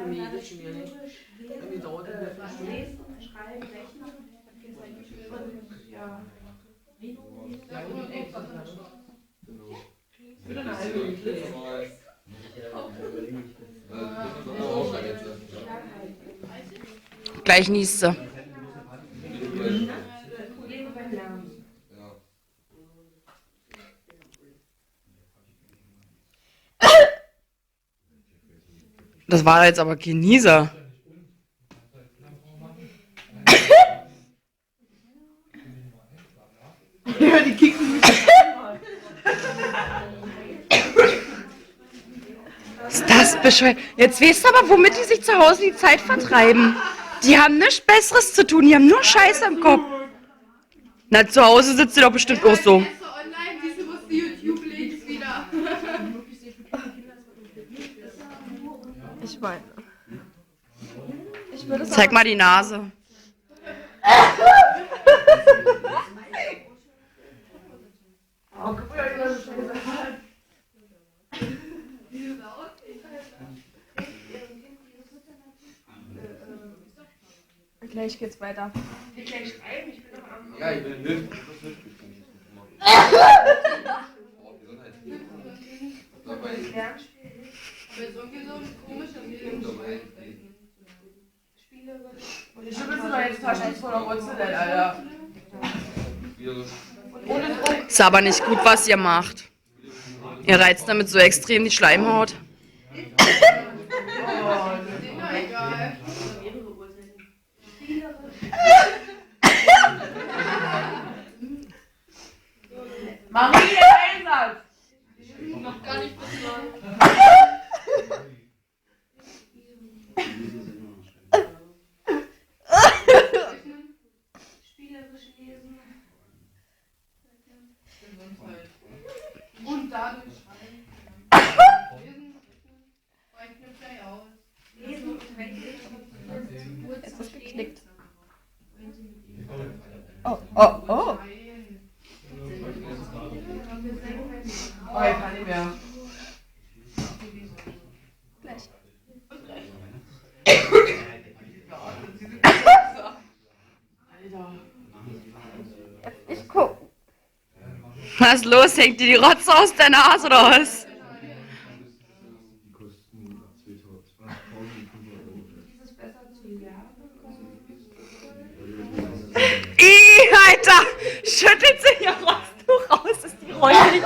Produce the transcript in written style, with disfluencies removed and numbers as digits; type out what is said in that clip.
Nee, das schon wieder nicht. Irgendwie dauert das wieder Was lesen, schreiben, rechnen. Und ja. Ja, und extra dran. Wieder eine halbe Minute. Gleich niest sie. Probleme beim Lernen. Das war jetzt aber kein Nieser. Ja, die kicken mich. Ist das bescheuert? Jetzt weißt du aber, womit die sich zu Hause die Zeit vertreiben. Die haben nichts Besseres zu tun, die haben nur Scheiße im Kopf. Na, zu Hause sitzt sie doch bestimmt auch so. Online, siehst du, musst du YouTube-Links wieder. Ich meine. Ich würde Zeig mal die Nase. Gleich geht's weiter. Ja, ich bin Hilfe. Aber ist irgendwie so ein komischer Medienspiel. Ich schüttel mal jetzt Taschen voller Mozzarella, Alter. Ist aber nicht gut, was ihr macht. Ihr reizt damit so extrem die Schleimhaut. Egal. Marie, der Einsatz! Noch gar nicht besorgt. Spielerisch lesen. Und dadurch schreiben. Lesen reicht mir gleich aus. Lesen und rechnen. Jetzt ist geknickt. Oh, oh, oh. Oh, ich kann nicht mehr. Gleich. Alter. Ich guck. Was ist los? Hängt dir die Rotze aus der Nase oder was? Die kosten 2.500 Euro. Ist es besser zu lernen? Alter! Schüttelt sich ihr Rosttuch raus, ist die räudig.